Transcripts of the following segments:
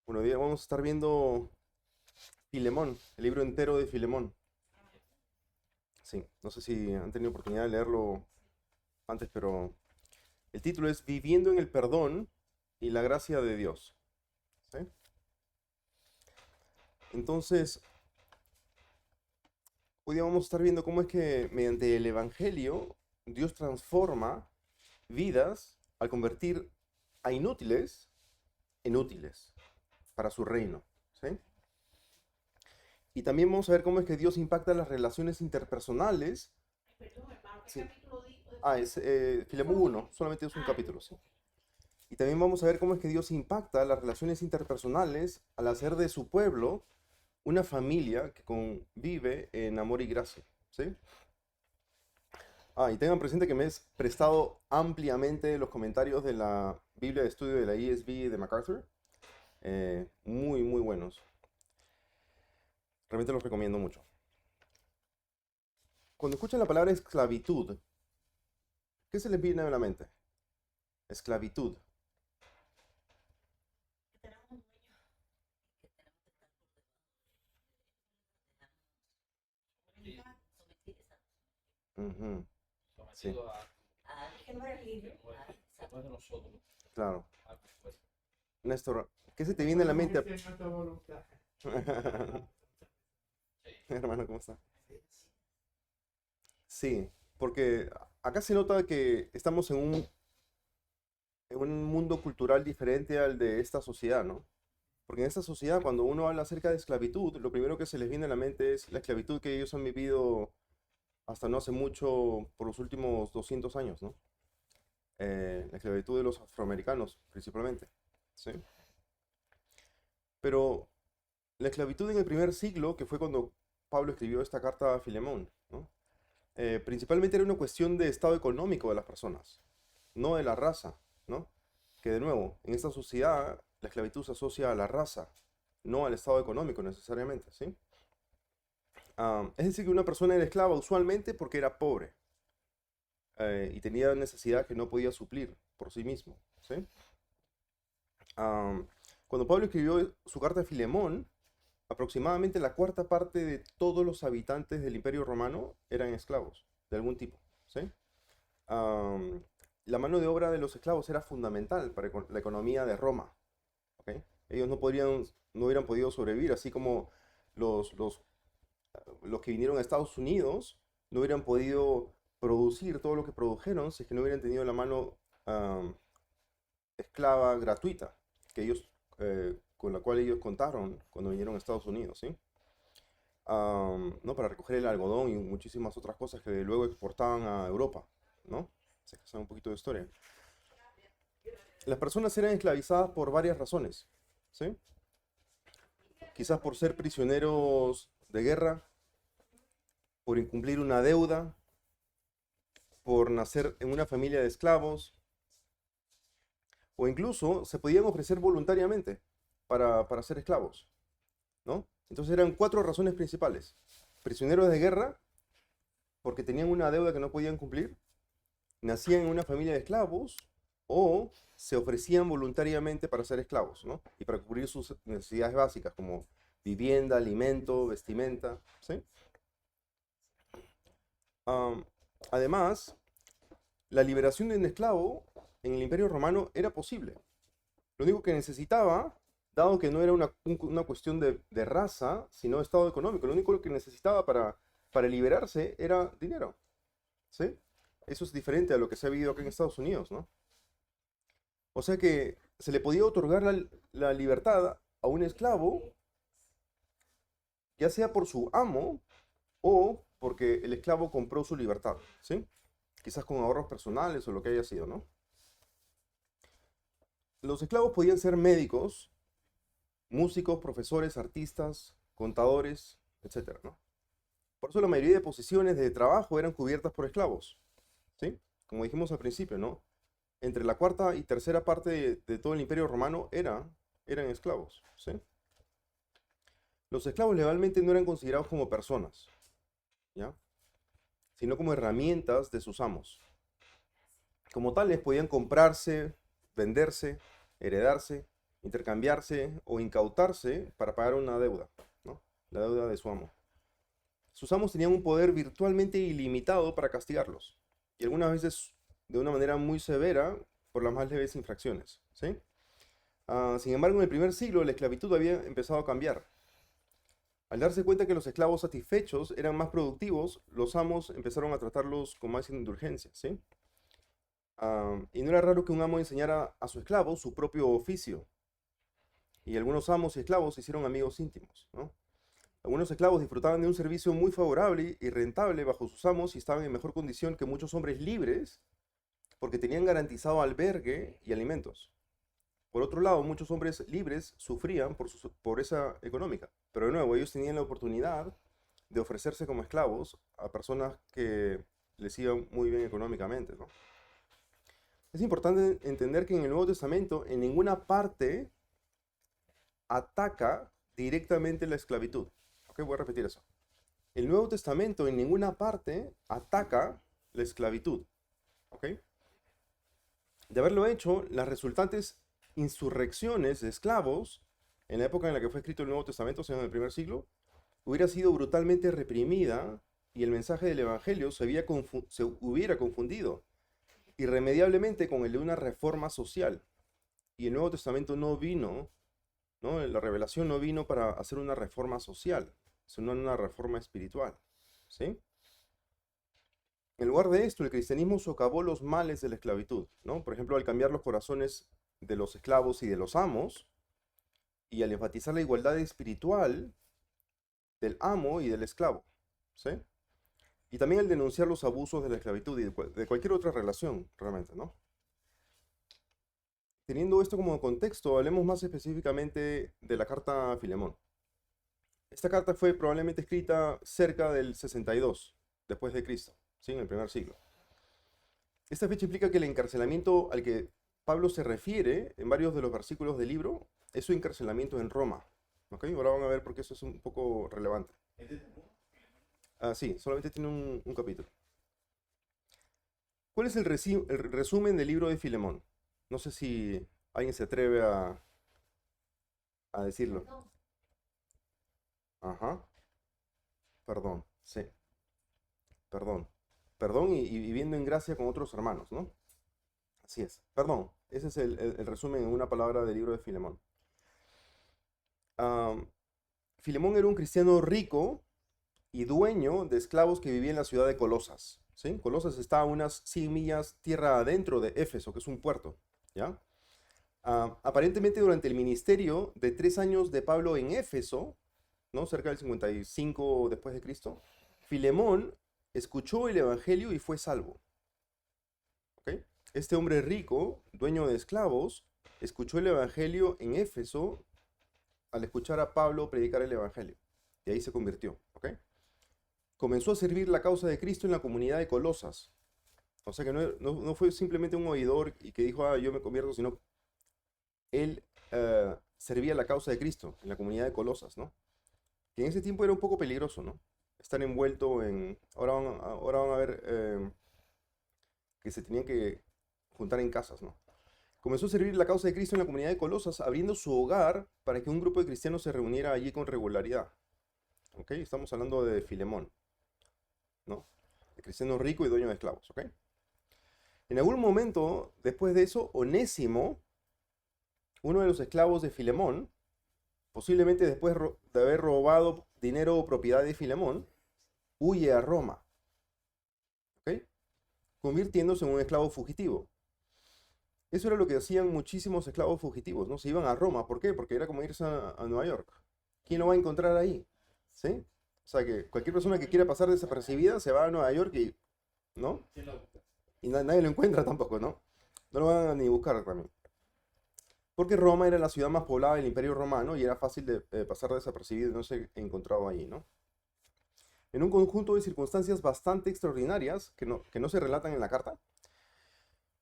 Bueno, hoy día vamos a estar viendo Filemón, el libro entero de Filemón. Sí, no sé si han tenido oportunidad de leerlo antes, pero el título es Viviendo en el perdón y la gracia de Dios. ¿Sí? Entonces, hoy día vamos a estar viendo cómo es que mediante el Evangelio Dios transforma vidas al convertir a inútiles en útiles para su reino. ¿Sí? Y también vamos a ver cómo es que Dios impacta las relaciones interpersonales. Perdón, hermano, ¿qué Sí. capítulo dijo? Es Filemón Solo 1, uno. solamente es un Ah, capítulo, sí. Y también vamos a ver cómo es que Dios impacta las relaciones interpersonales al hacer de su pueblo una familia que convive en amor y gracia, ¿sí? Y tengan presente que me he prestado ampliamente los comentarios de la Biblia de estudio de la ESV de MacArthur. Muy, muy buenos. Realmente los recomiendo mucho. Cuando escuchan la palabra esclavitud, ¿qué se les viene a la mente? Esclavitud. que tenemos un dueño. Sí, Ujú, sí, sometido a Es que no eres libre. después de nosotros, claro. algo fuerte. Néstor, ¿qué se te viene a la Podemos mente? irse en nuestra voluntad. Sí, Hermano, ¿cómo está? Sí, porque acá se nota que estamos en un mundo cultural diferente al de esta sociedad, ¿no? Porque en esta sociedad, cuando uno habla acerca de esclavitud, lo primero que se les viene a la mente es la esclavitud que ellos han vivido hasta no hace mucho, por los últimos 200 años, ¿no? La esclavitud de los afroamericanos, principalmente, ¿sí? Pero la esclavitud en el primer siglo, que fue cuando Pablo escribió esta carta a Filemón, ¿no? Principalmente era una cuestión de estado económico de las personas, no de la raza, ¿no? Que de nuevo, en esta sociedad la esclavitud se asocia a la raza, no al estado económico necesariamente, ¿sí? Es decir, que una persona era esclava usualmente porque era pobre y tenía necesidad que no podía suplir por sí mismo, ¿sí? Am, Cuando Pablo escribió su carta a Filemón, aproximadamente la cuarta parte de todos los habitantes del Imperio Romano eran esclavos de algún tipo, ¿sí? am, la mano de obra de los esclavos era fundamental para la economía de Roma. ¿Ok? Ellos no hubieran podido sobrevivir, así como los, los, los que vinieron a Estados Unidos no hubieran podido producir todo lo que produjeron si es que no hubieran tenido la mano am, esclava gratuita que ellos, con la cual ellos contaron cuando vinieron a Estados Unidos, ¿sí? ¿No? Para recoger el algodón y muchísimas otras cosas que luego exportaban a Europa, ¿no? Se sabe un poquito de historia. Las personas eran esclavizadas por varias razones, ¿sí? Quizás por ser prisioneros de guerra, por incumplir una deuda, por nacer en una familia de esclavos, o incluso se podían ofrecer voluntariamente para ser esclavos, ¿no? Entonces eran cuatro razones principales. Prisioneros de guerra, porque tenían una deuda que no podían cumplir, nacían en una familia de esclavos o se ofrecían voluntariamente para ser esclavos, ¿no? Y para cubrir sus necesidades básicas como vivienda, alimento, vestimenta, ¿sí? Am, Además, la liberación de un esclavo en el Imperio Romano era posible. Lo único que necesitaba, dado que no era una cuestión de raza, sino de estado económico, lo único que necesitaba para liberarse era dinero, ¿sí? Eso es diferente a lo que se ha vivido acá en Estados Unidos, ¿no? O sea que se le podía otorgar la libertad a un esclavo, ya sea por su amo o porque el esclavo compró su libertad, ¿sí? Quizás con ahorros personales o lo que haya sido, ¿no? Los esclavos podían ser médicos, músicos, profesores, artistas, contadores, etcétera, ¿no? Por eso la mayoría de posiciones de trabajo eran cubiertas por esclavos, ¿sí? Como dijimos al principio, ¿no? Entre la cuarta y tercera parte de todo el Imperio Romano eran esclavos, ¿sí? Los esclavos legalmente no eran considerados como personas, ¿ya? Sino como herramientas de sus amos. Como tales podían comprarse, venderse, heredarse intercambiarse o incautarse para pagar una deuda, ¿no? La deuda de su amo. Sus amos tenían un poder virtualmente ilimitado para castigarlos, y algunas veces de una manera muy severa por las más leves infracciones, ¿sí? Sin embargo, en el primer siglo la esclavitud había empezado a cambiar. Al darse cuenta que los esclavos satisfechos eran más productivos, los amos empezaron a tratarlos con más indulgencia, ¿sí? Y no era raro que un amo enseñara a su esclavo su propio oficio. Y algunos amos y esclavos se hicieron amigos íntimos, ¿no? Algunos esclavos disfrutaban de un servicio muy favorable y rentable bajo sus amos y estaban en mejor condición que muchos hombres libres porque tenían garantizado albergue y alimentos. Por otro lado, muchos hombres libres sufrían por su pobreza económica, pero de nuevo, ellos tenían la oportunidad de ofrecerse como esclavos a personas que les iban muy bien económicamente, ¿no? Es importante entender que en el Nuevo Testamento en ninguna parte ataca directamente la esclavitud. Ok, voy a repetir eso. El Nuevo Testamento en ninguna parte ataca la esclavitud. Ok. De haberlo hecho, las resultantes insurrecciones de esclavos, en la época en la que fue escrito el Nuevo Testamento, o sea, en el primer siglo, hubiera sido brutalmente reprimida y el mensaje del Evangelio se hubiera confundido irremediablemente con el de una reforma social. Y el Nuevo Testamento no vino, ¿no? La revelación no vino para hacer una reforma social, sino una reforma espiritual, ¿sí? En lugar de esto, el cristianismo socavó los males de la esclavitud, ¿no? Por ejemplo, al cambiar los corazones de los esclavos y de los amos, y al enfatizar la igualdad espiritual del amo y del esclavo, ¿sí? Y también al denunciar los abusos de la esclavitud y de cualquier otra relación, realmente, ¿no? Teniendo esto como contexto, hablemos más específicamente de la carta a Filemón. Esta carta fue probablemente escrita cerca del 62 después de Cristo, ¿sí? En el primer siglo. Esta fecha implica que el encarcelamiento al que Pablo se refiere en varios de los versículos del libro es su encarcelamiento en Roma. ¿Ok? Ahora van a ver por qué eso es un poco relevante. Sí, solamente tiene un capítulo. ¿Cuál es el resumen del libro de Filemón? No sé si alguien se atreve a decirlo. No, Ajá. Perdón, sí. Perdón. Perdón y viviendo en gracia con otros hermanos, ¿no? Así es. Perdón. Ese es el resumen en una palabra del libro de Filemón. Am, Filemón era un cristiano rico y dueño de esclavos que vivía en la ciudad de Colosas, ¿sí? Colosas está a unas 100 millas tierra adentro de Éfeso, que es un puerto, ¿ya? Aparentemente durante el ministerio de 3 años de Pablo en Éfeso, ¿no? Cerca del 55 después de Cristo, Filemón escuchó el evangelio y fue salvo. ¿Ok? Este hombre rico, dueño de esclavos, escuchó el evangelio en Éfeso al escuchar a Pablo predicar el evangelio. Y ahí se convirtió. ¿Ok? Comenzó a servir la causa de Cristo en la comunidad de Colosas. O sea que no fue simplemente un oidor y que dijo, yo me convierto, sino él servía la causa de Cristo en la comunidad de Colosas, ¿no? Que en ese tiempo era un poco peligroso, ¿no? Estar envuelto en... Ahora van a ver que se tenían que juntar en casas, ¿no? Comenzó a servir la causa de Cristo en la comunidad de Colosas, abriendo su hogar para que un grupo de cristianos se reuniera allí con regularidad. ¿Ok? Estamos hablando de Filemón, ¿no? De cristiano rico y dueño de esclavos, ¿ok? En algún momento, después de eso, Onésimo, uno de los esclavos de Filemón, posiblemente después de haber robado dinero o propiedad de Filemón, huye a Roma, ¿ok? Convirtiéndose en un esclavo fugitivo. Eso era lo que hacían muchísimos esclavos fugitivos, ¿no? Se iban a Roma. ¿Por qué? Porque era como irse a Nueva York. ¿Quién lo va a encontrar ahí? ¿Sí? O sea que cualquier persona que quiera pasar desapercibida se va a Nueva York y, ¿no? Y nadie lo encuentra tampoco, ¿no? No lo van a ni buscar también. Porque Roma era la ciudad más poblada del Imperio Romano y era fácil de pasar desapercibido y no ser encontrado allí, ¿no? En un conjunto de circunstancias bastante extraordinarias que no se relatan en la carta,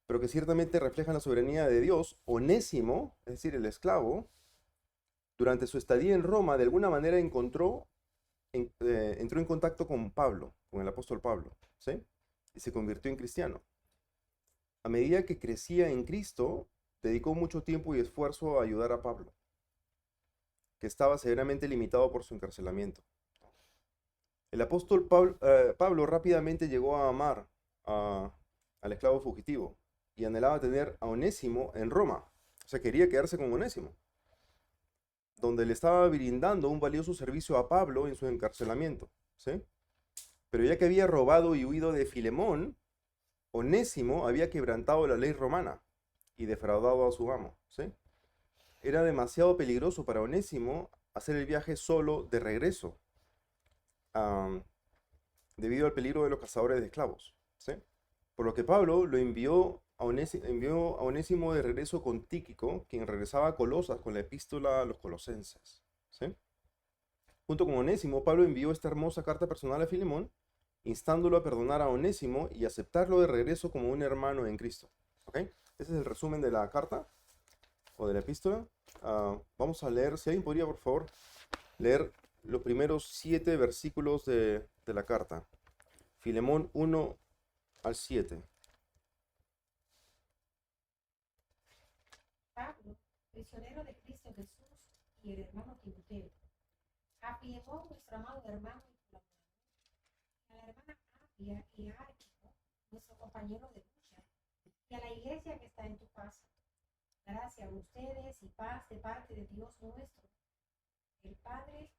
pero que ciertamente reflejan la soberanía de Dios, Onésimo, es decir, el esclavo, durante su estadía en Roma, de alguna manera entró en contacto con Pablo, con el apóstol Pablo, ¿sí? Y se convirtió en cristiano. A medida que crecía en Cristo, dedicó mucho tiempo y esfuerzo a ayudar a Pablo, que estaba severamente limitado por su encarcelamiento. El apóstol Pablo rápidamente llegó a amar al esclavo fugitivo y anhelaba tener a Onésimo en Roma. O sea, quería quedarse con Onésimo, donde le estaba brindando un valioso servicio a Pablo en su encarcelamiento, ¿sí? Pero ya que había robado y huido de Filemón, Onésimo había quebrantado la ley romana y defraudado a su amo, ¿sí? Era demasiado peligroso para Onésimo hacer el viaje solo de regreso, am, debido al peligro de los cazadores de esclavos, ¿sí? Por lo que Pablo lo envió a Onésimo de regreso con Tíquico, quien regresaba a Colosas con la epístola a los colosenses, ¿sí? Junto con Onésimo, Pablo envió esta hermosa carta personal a Filemón, instándolo a perdonar a Onésimo y aceptarlo de regreso como un hermano en Cristo, ¿ok? Ese es el resumen de la carta o de la epístola. Vamos a leer, si alguien podría por favor leer los primeros 7 versículos de la carta. Filemón 1 al 7. Pablo, prisionero de Cristo Jesús, y el hermano Timoteo, a Filemón, nuestro amado hermano y colaborador, a la hermana Apia y a Arquipo, nuestro compañero de lucha, y a la iglesia que está en tu casa. Gracias a ustedes y paz de parte de Dios nuestro, el Padre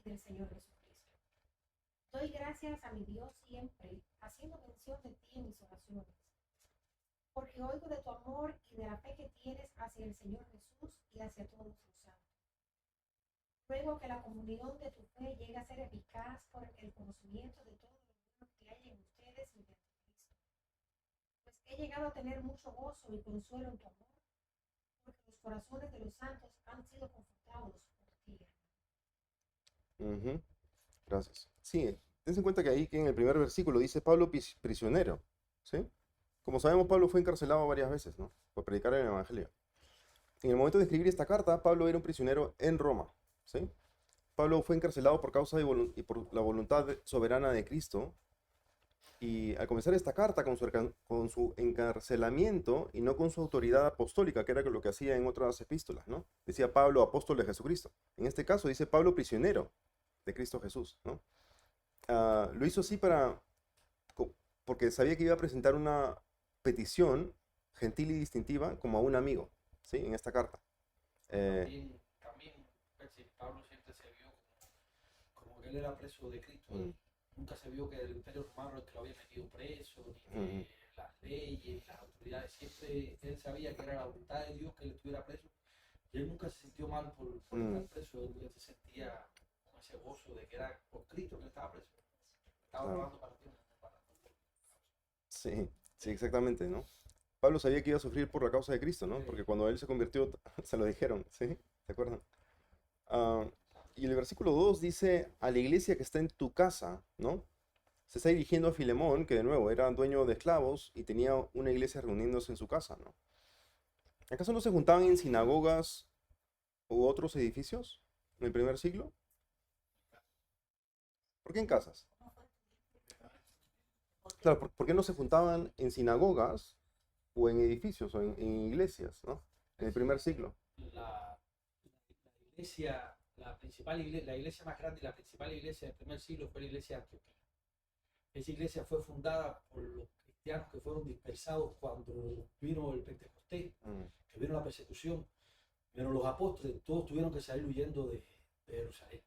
y del Señor Jesucristo. Doy gracias a mi Dios siempre, haciendo mención de ti en mis oraciones, porque oigo de tu amor y de la fe que tienes hacia el Señor Jesús y hacia todos los santos. Ruego que la comunión de tu fe llegue a ser eficaz por el conocimiento de todo lo bueno que hay en ustedes mediante Cristo. Pues he llegado a tener mucho gozo y consuelo en tu amor, porque los corazones de los santos han sido confortados por ti. Ujú, gracias. Sí, ten en cuenta que ahí que en el primer versículo dice Pablo prisionero, ¿sí? Como sabemos, Pablo fue encarcelado varias veces, ¿no? Por predicar el Evangelio. En el momento de escribir esta carta, Pablo era un prisionero en Roma, ¿sí? Pablo fue encarcelado por causa y por la voluntad soberana de Cristo. Y al comenzar esta carta con su encarcelamiento y no con su autoridad apostólica, que era lo que hacía en otras epístolas, ¿no? Decía Pablo, apóstol de Jesucristo. En este caso dice Pablo, prisionero de Cristo Jesús, ¿no? Lo hizo así porque sabía que iba a presentar una petición gentil y distintiva como a un amigo, ¿sí? En esta carta. Eh, También pues, sí, Pablo siempre se vio como que él era preso de Cristo. mm, Nunca se vio que el imperio romano el que lo había metido preso, ni mm, que las leyes, las autoridades. Siempre él sabía que era la voluntad de Dios que él estuviera preso. Y él nunca se sintió mal por mm, estar preso. Él se sentía con ese gozo de que era por Cristo que él estaba preso. Estaba claro. trabajando para Dios. Sí, sí, exactamente, ¿no? Pablo sabía que iba a sufrir por la causa de Cristo, ¿no? Porque cuando él se convirtió, se lo dijeron, ¿sí? ¿Se acuerdan? Ah, y el versículo 2 dice, a la iglesia que está en tu casa, ¿no? Se está dirigiendo a Filemón, que de nuevo era dueño de esclavos y tenía una iglesia reuniéndose en su casa, ¿no? ¿Acaso no se juntaban en sinagogas u otros edificios en el primer siglo? ¿Por qué en casas? Claro, ¿por qué no se juntaban en sinagogas o en edificios o en iglesias, ¿no? En el primer siglo. La iglesia, la principal iglesia, la iglesia más grande y la principal iglesia del primer siglo fue la iglesia de Antioquía. Esa iglesia fue fundada por los cristianos que fueron dispersados cuando vino el Pentecostés, Mm, que vino la persecución, pero los apóstoles, todos tuvieron que salir huyendo de Jerusalén.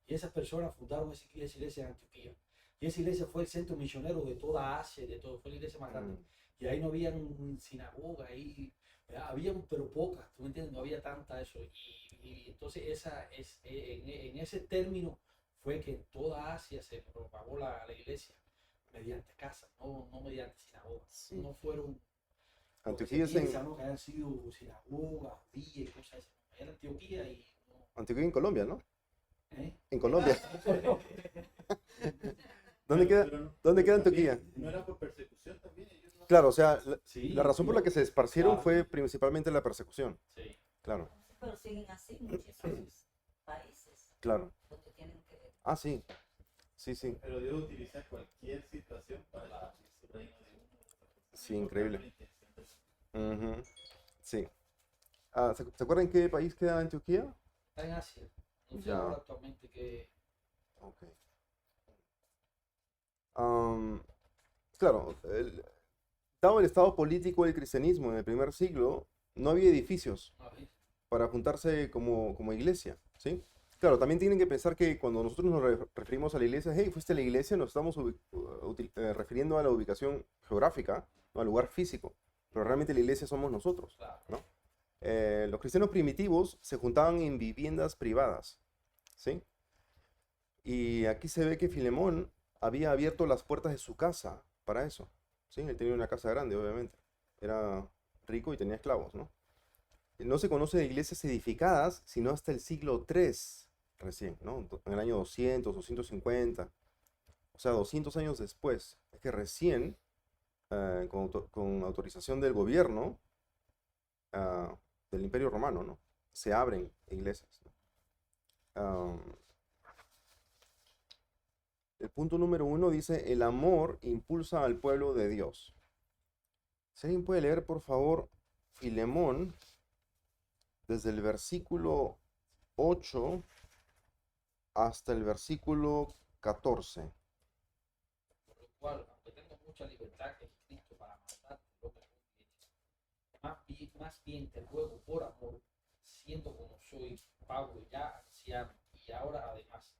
Y esas personas fundaron esa iglesia en Antioquía. Y esa iglesia fue el centro misionero de toda Asia, de todo, fue la iglesia más grande. mm, Y ahí no había sinagoga, ahí habían, pero pocas, ¿tú me entiendes? No había tanta eso. Y entonces en ese término fue que en toda Asia se propagó la iglesia mediante casas, no mediante sinagogas. sí. No fueron lo que se Antioquía es piensa, en, ¿no? Que hayan sido sinagogas, judías y cosas así. Era Antioquía y no. Antioquía en Colombia, ¿no? ¿Eh? En Colombia. ¿Dónde Pero, queda, pero no, ¿dónde pero queda también, Antioquía? no era por persecución también, ellos no. Claro, o sea, Sí, la razón por la que se esparcieron claro. fue principalmente la persecución. Sí. Claro, Pero siguen así muchísimos países claro. donde tienen que Ah, sí. Sí, sí. Pero Dios utiliza cualquier situación para su reino de uno. Sí, increíble. Ujú, sí. ¿Se acuerdan en qué país queda Antioquía? Está en Asia. No sé Ya. ahora actualmente que Ok. Claro, dado el estado político del cristianismo en el primer siglo, no había edificios a ver, para juntarse como iglesia, ¿sí? Claro, también tienen que pensar que cuando nosotros nos referimos a la iglesia, hey, fuiste a la iglesia, nos estamos refiriendo a la ubicación geográfica, ¿no? Al lugar físico, pero realmente la iglesia somos nosotros, claro. ¿no? Los cristianos primitivos se juntaban en viviendas privadas, ¿sí? Y aquí se ve que Filemón había abierto las puertas de su casa para eso, ¿sí? Él tenía una casa grande, obviamente. Era rico y tenía esclavos, ¿no? No se conoce de iglesias edificadas sino hasta el siglo III recién, ¿no? En el año 200, 250, o sea, 200 años después. Es que recién, con autorización del gobierno ah, del Imperio Romano, ¿no? Se abren iglesias, ¿no? El punto número 1 dice, el amor impulsa al pueblo de Dios. Si alguien puede leer, por favor, Filemón, desde el versículo 8 hasta el versículo 14. Por lo cual, aunque tengo mucha libertad en Cristo para mandar lo que más bien te ruego por amor, siendo como soy Pablo ya anciano y ahora además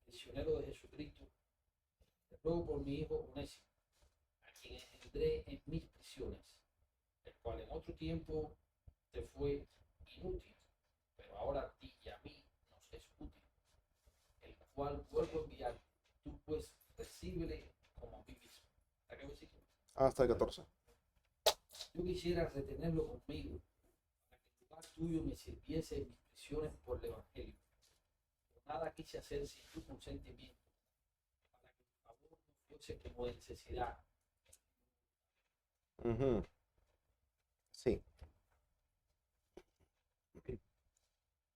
prisionero de Jesucristo, te ruego por mi hijo Onésimo, a quien engendré en mis prisiones, el cual en otro tiempo te fue inútil, pero ahora a ti y a mí nos es útil, el cual vuelvo a enviar, tú pues recíbele como a mí mismo. ¿Hasta qué versículo? Hasta el 14. Yo quisiera retenerlo conmigo, para que el lugar tuyo me sirviese en mis prisiones por el Evangelio. Pero nada quise hacer sin tu consentimiento, para que tu favor no fuese como de necesidad. Ujú. Sí.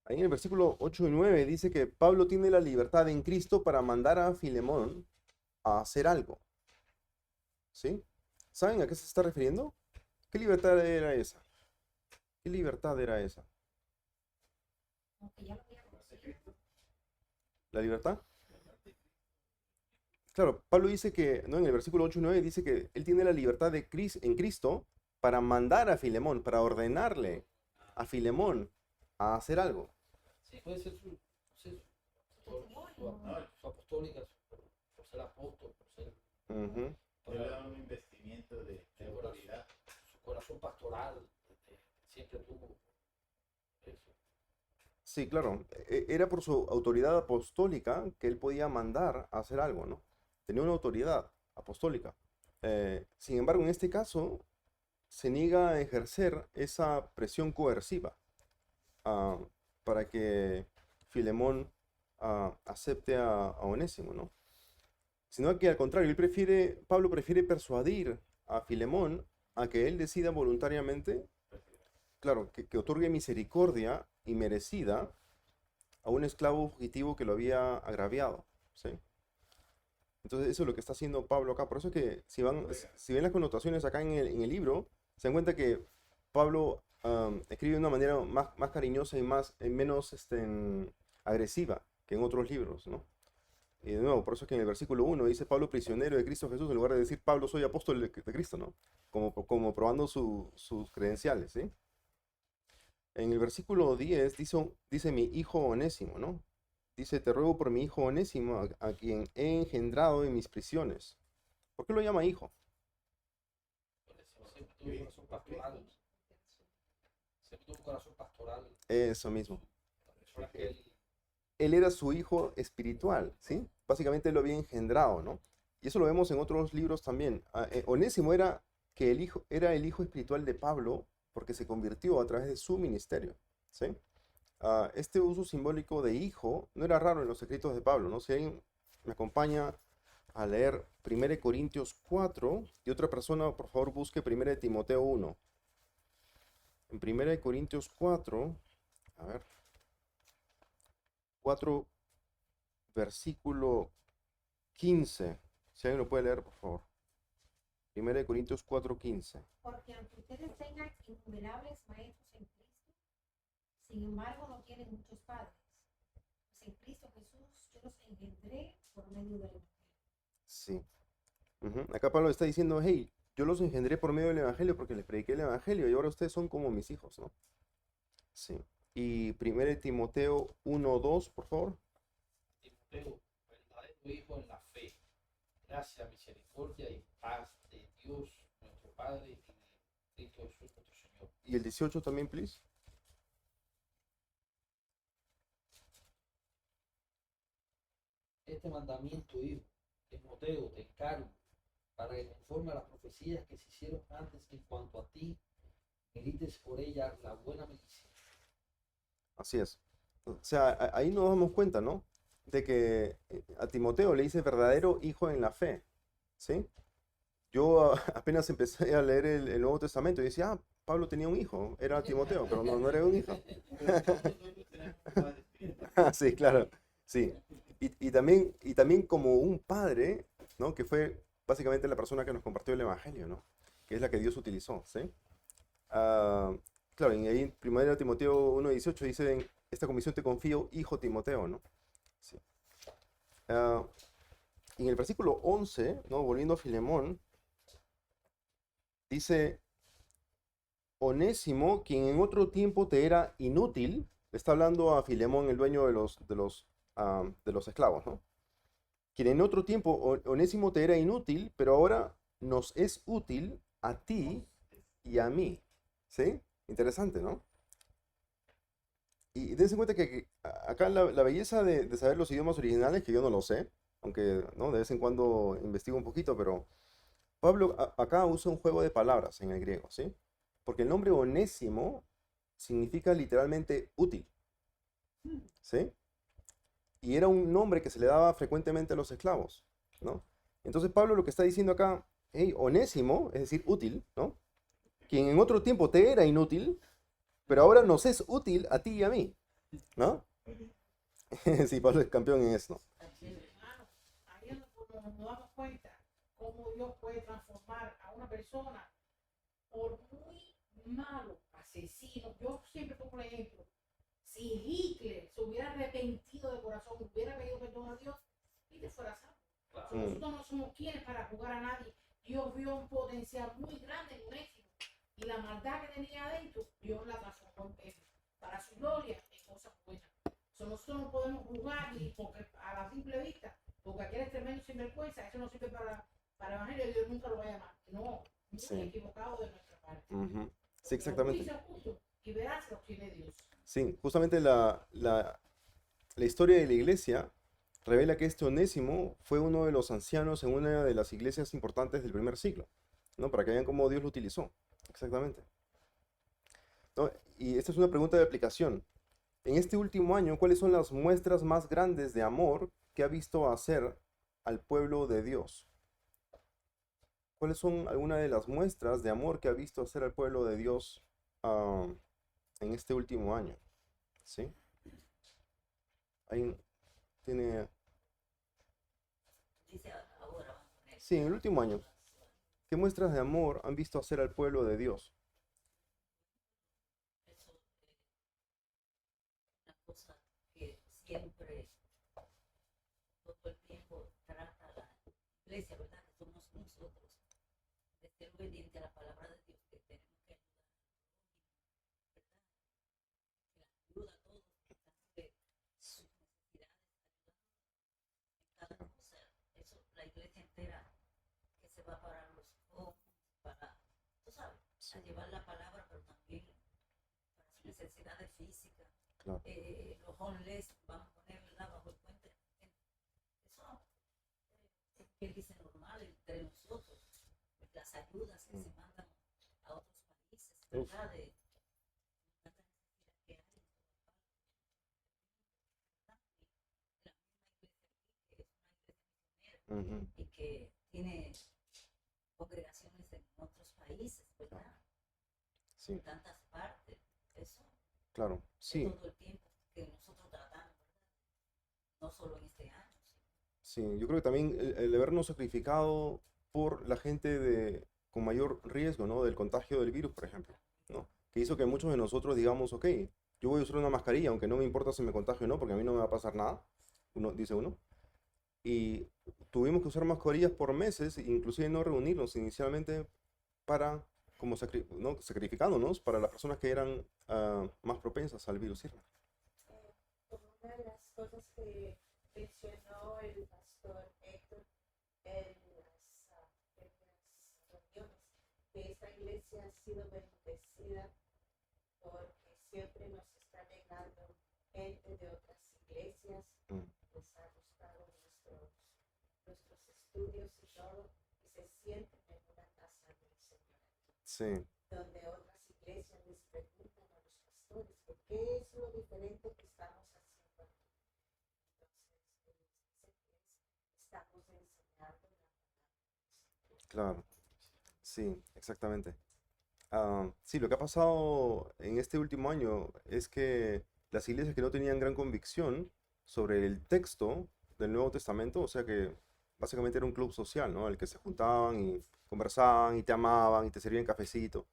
Ahí en el versículo 8 y 9 dice que Pablo tiene la libertad en Cristo para mandar a Filemón a hacer algo. ¿Sí? ¿Saben a qué se está refiriendo? ¿Qué libertad era esa? ¿Qué libertad era esa? Aunque ya lo había conocido. ¿La libertad? Claro, Pablo dice que, ¿no? En el versículo 8 y 9 dice que él tiene la libertad en Cristo para mandar a Filemón, para ordenarle a Filemón a hacer algo. Sí, puede ser su, no sé, su apostólica, por ser apóstol, por ser Ujú. Yo le da un investimiento de autoridad. su corazón pastoral, siempre tuvo eso. Sí, claro. Era por su autoridad apostólica que él podía mandar a hacer algo, ¿no? Tenía una autoridad apostólica. Sin embargo, en este caso, se niega a ejercer esa presión coerciva ah, para que Filemón acepte a Onésimo, ¿no? Sino que al contrario, Pablo prefiere persuadir a Filemón a que él decida voluntariamente, claro, que otorgue misericordia y merecida a un esclavo fugitivo que lo había agraviado, ¿sí? Entonces eso es lo que está haciendo Pablo acá. Por eso es que si ven las connotaciones acá en el libro, se dan cuenta que Pablo escribe de una manera más cariñosa y menos agresiva que en otros libros, ¿no? Y de nuevo, por eso es que en el versículo 1 dice Pablo prisionero de Cristo Jesús, en lugar de decir Pablo soy apóstol de Cristo, ¿no? Como probando sus credenciales, ¿sí? En el versículo 10 dice mi hijo Onésimo, ¿no? Dice, te ruego por mi hijo Onésimo, a quien he engendrado en mis prisiones. ¿Por qué lo llama hijo? Por eso siempre tuvo un corazón pastoral, siempre tuvo un corazón pastoral, Eso mismo. la persona que él, Él era su hijo espiritual, ¿sí? Básicamente él lo había engendrado, ¿no? Y eso lo vemos en otros libros también. Onésimo era el hijo espiritual de Pablo porque se convirtió a través de su ministerio, ¿sí? Este uso simbólico de hijo no era raro en los escritos de Pablo, ¿no? Si alguien me acompaña a leer 1 Corintios 4 y otra persona, por favor, busque 1 Timoteo 1. En 1 Corintios 4, a ver, 4, versículo 15. Si alguien lo puede leer, por favor. 1 Corintios 4:15. Porque aunque ustedes tengan innumerables maestros en Cristo, Sin embargo, no tienen muchos padres. Pues en Cristo Jesús yo los engendré por medio del Evangelio. Sí. Ujú. Acá Pablo está diciendo, hey, yo los engendré por medio del Evangelio porque les prediqué el Evangelio y ahora ustedes son como mis hijos, ¿no? Sí. Y 1 Timoteo 1:2, por favor. Timoteo, verdadero hijo en la fe, gracia, misericordia y paz de Dios, nuestro Padre, y de Cristo Jesús, nuestro Señor. Y el 18 también, please. Este mandamiento, hijo, Timoteo, te encargo, para que conforme a las profecías que se hicieron antes en cuanto a ti, milites por ella la buena medicina. Así es. O sea, ahí nos damos cuenta, ¿no? De que a Timoteo le dice verdadero hijo en la fe, ¿sí? Yo apenas empecé a leer el Nuevo Testamento y decía, Pablo tenía un hijo, era Timoteo, pero no era un hijo. Sí, claro, sí. Y también como un padre, ¿no? Que fue básicamente la persona que nos compartió el Evangelio, ¿no? Que es la que Dios utilizó, ¿sí? Ah, claro, y ahí en 1 Timoteo 1:18 dice, esta comisión te confío, hijo Timoteo, ¿no? Sí. Ah, y en el versículo 11, ¿no? Volviendo a Filemón, dice, Onésimo, quien en otro tiempo te era inútil, le está hablando a Filemón, el dueño de los esclavos, ¿no? Quien en otro tiempo, Onésimo te era inútil, pero ahora nos es útil a ti y a mí. ¿Sí? Interesante, ¿no? Y dense cuenta que acá la belleza de saber los idiomas originales, que yo no lo sé, aunque, ¿no? De vez en cuando investigo un poquito, pero Pablo acá usa un juego de palabras en el griego, ¿sí? Porque el nombre onésimo significa literalmente útil, ¿sí? Y era un nombre que se le daba frecuentemente a los esclavos, ¿no? Entonces Pablo lo que está diciendo acá, hey, onésimo, es decir, útil, ¿no? Quien en otro tiempo te era inútil, pero ahora nos es útil a ti y a mí, ¿no? Sí, Pablo es campeón en eso. Hermano, ahí es donde nos damos cuenta cómo Dios puede transformar a una persona por muy malo, asesino. Yo siempre pongo un ejemplo. Si Hitler se hubiera arrepentido de corazón, hubiera pedido perdón a Dios, Hitler fuera salvo. Nosotros no somos quienes para juzgar a nadie. Dios vio un potencial muy grande en un éxito. Y la maldad que tenía adentro, Dios la transformó para su gloria en cosas buenas. Nosotros no podemos juzgar ni porque a la simple vista, porque aquel es tremendo sinvergüenza, eso no sirve para el Evangelio, Dios nunca lo va a llamar. No, muy Sí. equivocado de nuestra parte. Ujú. Sí, exactamente. Juicio justo y verás lo que tiene Dios. Sí, justamente la historia de la iglesia revela que este Onésimo fue uno de los ancianos en una de las iglesias importantes del primer siglo, ¿no? Para que vean cómo Dios lo utilizó. Exactamente. ¿No? Y esta es una pregunta de aplicación. En este último año, ¿cuáles son las muestras más grandes de amor que ha visto hacer al pueblo de Dios? ¿Cuáles son algunas de las muestras de amor que ha visto hacer al pueblo de Dios en este último año? ¿Sí? Ahí tiene... Dice ahora, vamos a poner. Sí, en el último año. ¿Qué muestras de amor han visto hacer al pueblo de Dios? Eso es una cosa que siempre, todo el tiempo trata la iglesia, ¿verdad? Que somos nosotros, de ser obediente a la palabra de Dios, que tenemos que ayudar, ¿verdad? Que la ayuda a todos, que están de sus necesidades, ayudando en cada cosa. Eso, la iglesia entera que se va para los jóvenes, para, tú sabes, a llevar la palabra, pero también para sus necesidades físicas. Claro. Los homeless van a poner bajo el puente. Eso es que dice normal entre nosotros. Las ayudas que se mandan a otros países, ¿verdad? De tanta necesidad que hay. La misma iglesia aquí, que es una iglesia misionera Ujú. y que tiene congregaciones en otros países, ¿verdad? Sí, En tantas partes. Eso claro. es Sí, todo el tiempo que nosotros tratamos, ¿verdad? No solo en este año. sí. Yo creo que también el habernos sacrificado por la gente con mayor riesgo, ¿no? Del contagio del virus, por ejemplo, ¿no? Que hizo que muchos de nosotros digamos, ok, yo voy a usar una mascarilla, aunque no me importa si me contagio o no, porque a mí no me va a pasar nada, dice uno. Y tuvimos que usar mascarillas por meses, inclusive no reunirnos inicialmente para, como ¿no? sacrificándonos para las personas que eran más propensas al virus. ¿Cierto? Como una de las cosas que mencionó el pastor Héctor en las reuniones, que esta iglesia ha sido bendecida porque siempre nos está llegando gente de otras iglesias, les ha gustado nuestros estudios y todo, y se sienten en una casa del Señor. Sí, Donde otras iglesias les preguntan a los pastores que qué es lo diferente que estamos haciendo aquí. Entonces, estamos enseñando la palabra. claro. Sí, exactamente. Sí, lo que ha pasado en este último año es que las iglesias que no tenían gran convicción sobre el texto del Nuevo Testamento, o sea que básicamente era un club social, ¿no? Al que se juntaban y conversaban y te amaban y te servían cafecito.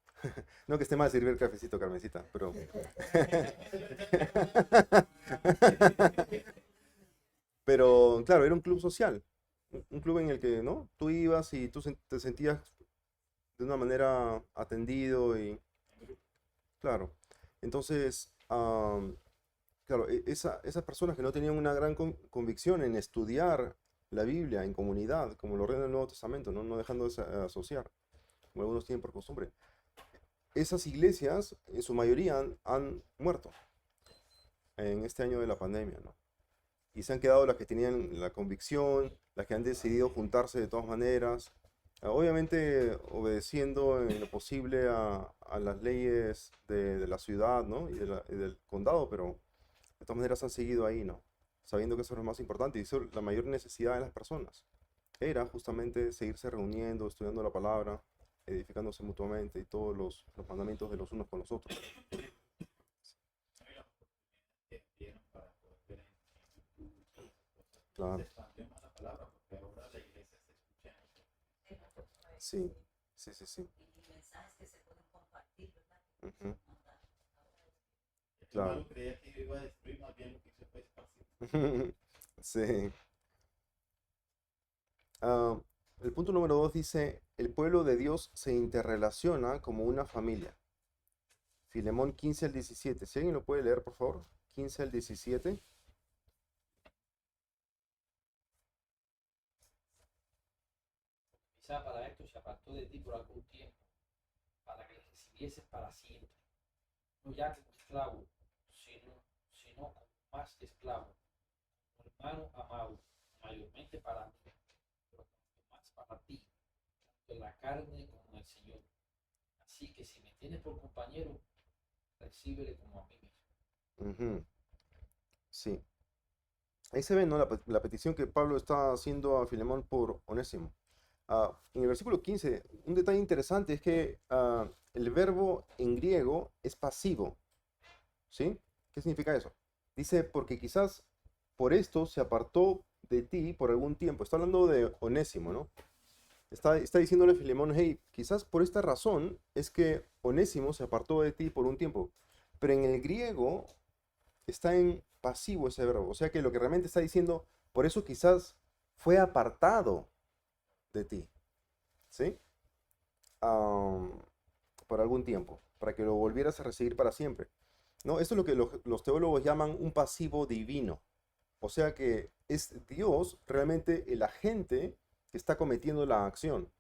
No que esté mal servir cafecito, Carmencita, pero... Pero claro, era un club social, un club en el que, ¿no? Tú ibas y tú te sentías de una manera atendido y, claro. Entonces, claro, esas personas que no tenían una gran convicción en estudiar la Biblia en comunidad, como lo ordena el Nuevo Testamento, no dejando de asociar, como algunos tienen por costumbre, esas iglesias, en su mayoría, han muerto en este año de la pandemia, ¿no? Y se han quedado las que tenían la convicción, las que han decidido juntarse de todas maneras, obviamente obedeciendo en lo posible a las leyes de la ciudad, ¿no? Y del condado, pero de todas maneras han seguido ahí, ¿no? Sabiendo que eso es lo más importante y eso es la mayor necesidad de las personas. Era justamente seguirse reuniendo, estudiando la palabra, edificándose mutuamente y todos los mandamientos de los unos con los otros. Que dieron para poder ver en YouTube cosas. Claro. Se expandió más la palabra porque ahora la iglesia se escucha en En otro país. Sí, sí, sí, sí. Y mensajes que se pueden compartir, ¿verdad? Ujú, Mandar. el claro. malo creía que iba a destruir, más bien lo que hizo fue esparcir. Sí. Ah, el punto número 2 dice, el pueblo de Dios se interrelaciona como una familia. Filemón 15 al 17. Si alguien lo puede leer, por favor. 15 al 17. Quizá para esto se apartó de ti por algún tiempo, para que le recibieses para siempre, no ya como esclavo, sino como más que esclavo, como hermano amado, mayormente para mí, pero más para ti, tanto en la carne como en el Señor. Así que si me tienes por compañero, recíbele como a mí mismo. Ujú, sí. Ahí se ve, ¿no? La petición que Pablo está haciendo a Filemón por Onésimo. En el versículo 15, un detalle interesante es que el verbo en griego es pasivo. ¿Sí? ¿Qué significa eso? Dice, porque quizás por esto se apartó de ti por algún tiempo. Está hablando de Onésimo, ¿no? Está diciéndole a Filemón, hey, quizás por esta razón es que Onésimo se apartó de ti por un tiempo. Pero en el griego está en pasivo ese verbo. O sea que lo que realmente está diciendo, por eso quizás fue apartado de ti. ¿Sí? Por algún tiempo, para que lo volvieras a recibir para siempre. ¿No? Esto es lo que los teólogos llaman un pasivo divino. O sea que es Dios realmente el agente que está cometiendo la acción.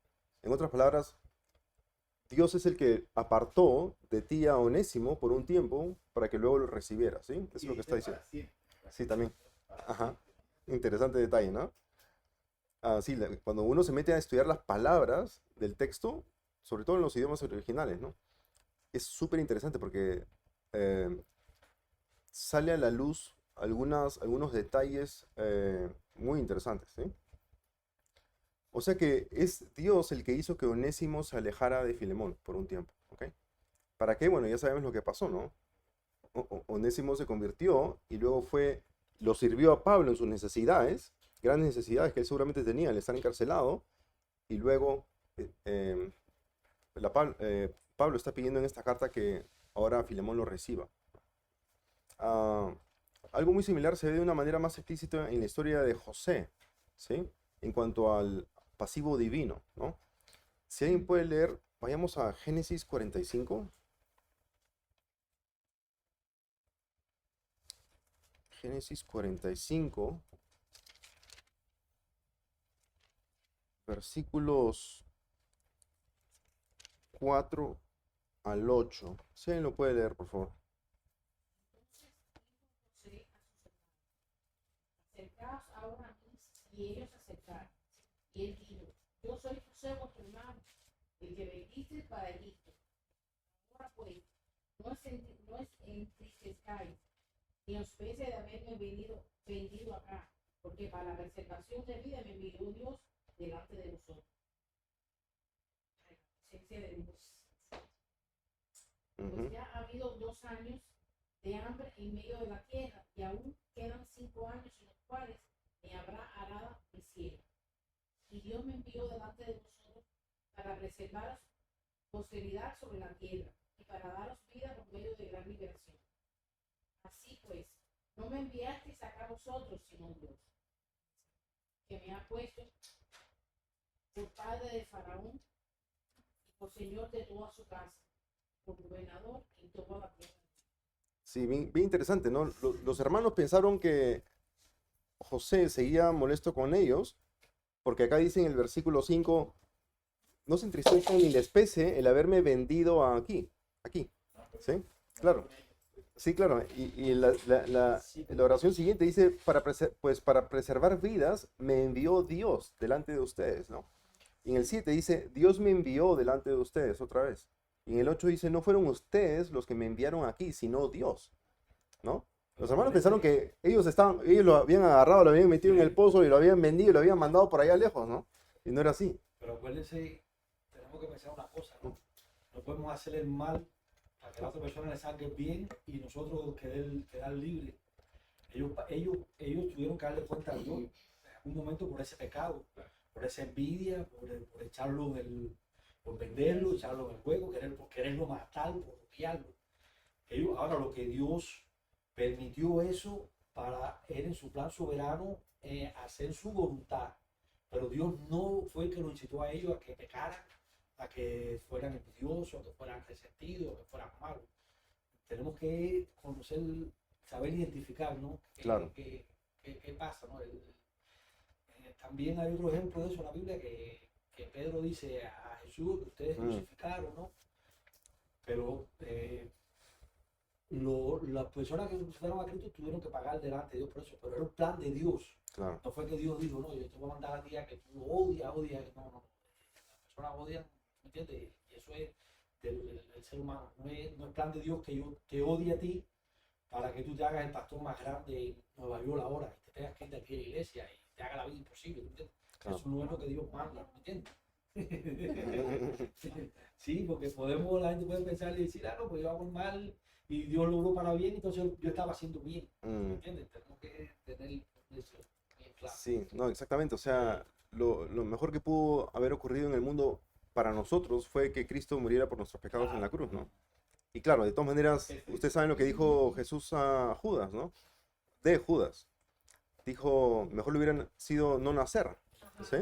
En otras palabras, Dios es el que apartó de ti a Onésimo por un tiempo para que luego lo recibiera, ¿sí? Eso es lo que está diciendo. Para siempre. Sí, también. Para Ajá. siempre. Interesante detalle, ¿no? Sí, cuando uno se mete a estudiar las palabras del texto, sobre todo en los idiomas originales, ¿no? Es súper interesante porque eh, sale a la luz algunos detalles muy interesantes, ¿sí? O sea que es Dios el que hizo que Onésimo se alejara de Filemón por un tiempo, ¿ok? ¿Para qué? Bueno, ya sabemos lo que pasó, ¿no? Onésimo se convirtió y luego lo sirvió a Pablo en sus necesidades, grandes necesidades que él seguramente tenía al estar encarcelado, y luego Pablo está pidiendo en esta carta que ahora Filemón lo reciba. algo muy similar se ve de una manera más explícita en la historia de José, ¿sí? En cuanto al pasivo divino, ¿no? Si alguien puede leer, vayamos a Génesis 45. Génesis 45, versículos 4 al 8. Si alguien lo puede leer, por favor. Entonces dijo José a sus hermanos: acercaos ahora a mí. Y ellos se acercaron. Y él dijo: yo soy José vuestro hermano, el que vendiste para Egipto. Ahora pues, no entristezcáis, ni os pese de haberme vendido acá, porque para la preservación de vida me envió Dios delante de vosotros. La presencia de Dios. Ujú. Pues ya ha habido 2 años de hambre en medio de la tierra, y aún quedan 5 años en los cuales me habrá arada mi sierva. Y Dios me envió delante de vosotros para preservaros posteridad sobre la tierra y para daros vida por medio de gran liberación. Así pues, no me enviasteis acá vosotros, sino Dios, que me ha puesto por padre de Faraón y por señor de toda su casa, por gobernador en toda la tierra. Sí, bien, bien interesante, ¿no? Los hermanos pensaron que José seguía molesto con ellos, porque acá dice en el versículo 5, no se entristezcan ni les pese el haberme vendido aquí, ¿sí? Claro, sí, claro. Y la oración siguiente dice, pues para preservar vidas me envió Dios delante de ustedes, ¿no? Y en el 7 dice, Dios me envió delante de ustedes otra vez. Y en el 8 dice, no fueron ustedes los que me enviaron aquí, sino Dios, ¿no? Los hermanos pensaron que ellos lo habían agarrado, lo habían metido en el pozo y lo habían vendido y lo habían mandado por allá lejos, ¿no? Y no era así. Pero acuérdense, tenemos que pensar una cosa, ¿no? No podemos hacer el mal para que la otra persona le salga bien y nosotros quedar libres. Ellos tuvieron que darle cuenta a Dios en algún momento por ese pecado, por esa envidia, por echarlo por venderlo, echarlo en el juego, por quererlo matar, por odiarlo. Ahora lo que Dios permitió eso para él en su plan soberano hacer su voluntad. Pero Dios no fue el que lo incitó a ellos a que pecaran, a que fueran envidiosos, a que fueran resentidos, a que fueran malos. Tenemos que conocer, saber identificar, ¿no? Claro. ¿Qué pasa, ¿no? También hay otro ejemplo de eso en la Biblia que Pedro dice a Jesús, ustedes crucificaron, ¿no? Pero las personas que crucificaron a Cristo tuvieron que pagar delante de Dios por eso, pero era un plan de Dios. Claro. No fue que Dios dijo, no, yo te voy a mandar a ti a que tú odias. No. Las personas odian, ¿me entiendes? Y eso es del ser humano. No es plan de Dios que yo te odie a ti para que tú te hagas el pastor más grande en Nueva York ahora y te tengas que ir de aquí a la iglesia y te haga la vida imposible, ¿me entiendes? Claro. Eso no es lo que Dios manda, ¿me entiendes? Sí, porque la gente puede pensar y decir, no, pues yo hago mal y Dios lo obró para bien, entonces yo estaba haciendo bien, ¿me entiendes? Tenemos que tener eso bien claro. Sí, no, exactamente. O sea, lo mejor que pudo haber ocurrido en el mundo para nosotros fue que Cristo muriera por nuestros pecados en la cruz, ¿no? Y claro, de todas maneras, ustedes saben lo que dijo Jesús a Judas, ¿no? De Judas. Dijo, mejor le hubieran sido no nacer, ¿sí?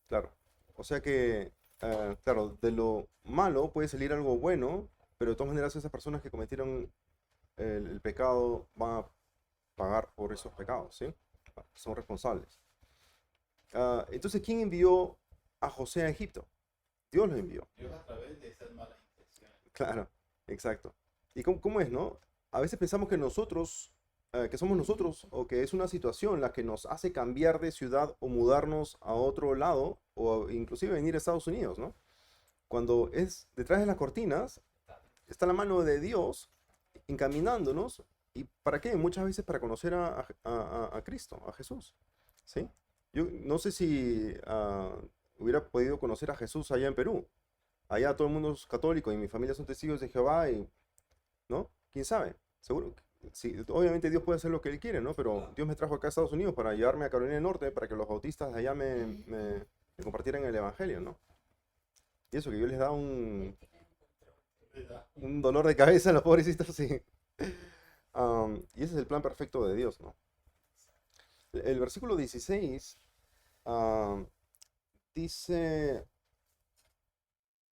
Claro. O sea que, claro, de lo malo puede salir algo bueno, pero de todas maneras esas personas que cometieron el pecado van a pagar por esos pecados, ¿sí? Son responsables. Entonces, ¿quién envió a José a Egipto? Dios lo envió. Dios a través de esas malas intenciones. Claro, exacto. ¿Y cómo es, no? A veces pensamos que nosotros, que somos nosotros, o que es una situación la que nos hace cambiar de ciudad o mudarnos a otro lado, o inclusive venir a Estados Unidos, ¿no? Cuando es detrás de las cortinas, está la mano de Dios encaminándonos. ¿Y para qué? Muchas veces para conocer a Cristo, a Jesús, ¿sí? Yo no sé si hubiera podido conocer a Jesús allá en Perú. Allá todo el mundo es católico y mi familia son testigos de Jehová y, ¿no? ¿Quién sabe? Seguro. Sí, obviamente Dios puede hacer lo que Él quiere, ¿no? Pero Dios me trajo acá a Estados Unidos para llevarme a Carolina del Norte para que los bautistas de allá me compartieran el Evangelio, ¿no? Y eso que yo les da un dolor de cabeza a los pobrecitos, sí. Y ese es el plan perfecto de Dios, ¿no? El versículo 16 am, dice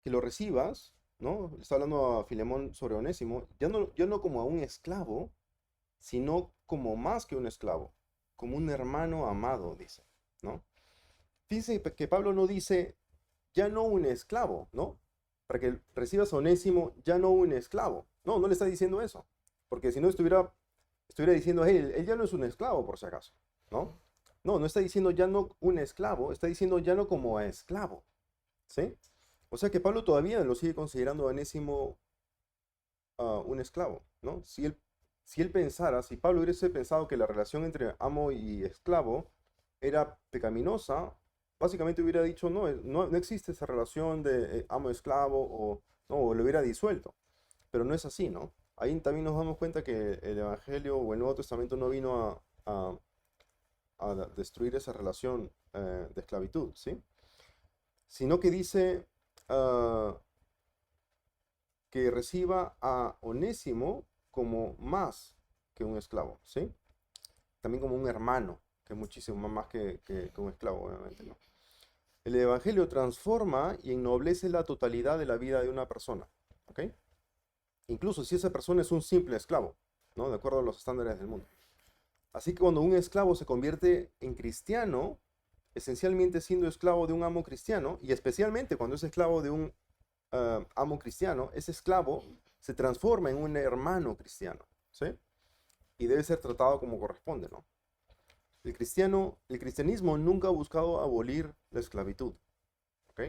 que lo recibas, ¿no? Está hablando a Filemón sobre Onésimo, ya no como a un esclavo, sino como más que un esclavo, como un hermano amado, dice, ¿no? Fíjense que Pablo no dice, ya no un esclavo, ¿no? Para que recibas a Onésimo, ya no un esclavo. No, no le está diciendo eso. Porque si no estuviera diciendo, él ya no es un esclavo, por si acaso, ¿no? No, no está diciendo ya no un esclavo, está diciendo ya no como a esclavo, ¿sí? O sea que Pablo todavía lo sigue considerando a Onésimo un esclavo, ¿no? Si él pensara, si Pablo hubiese pensado que la relación entre amo y esclavo era pecaminosa, básicamente hubiera dicho, no, no existe esa relación de amo-esclavo o no, o lo hubiera disuelto. Pero no es así, ¿no? Ahí también nos damos cuenta que el Evangelio o el Nuevo Testamento no vino a destruir esa relación de esclavitud, ¿sí? Sino que dice que reciba a Onésimo como más que un esclavo, ¿sí? También como un hermano, que es muchísimo más que un esclavo, obviamente, ¿no? El Evangelio transforma y ennoblece la totalidad de la vida de una persona, ¿ok? Incluso si esa persona es un simple esclavo, ¿no? De acuerdo a los estándares del mundo. Así que cuando un esclavo se convierte en cristiano, esencialmente siendo esclavo de un amo cristiano, y especialmente cuando es esclavo de un amo cristiano, ese esclavo se transforma en un hermano cristiano, ¿sí? Y debe ser tratado como corresponde, ¿no? El cristianismo nunca ha buscado abolir la esclavitud, ¿ok?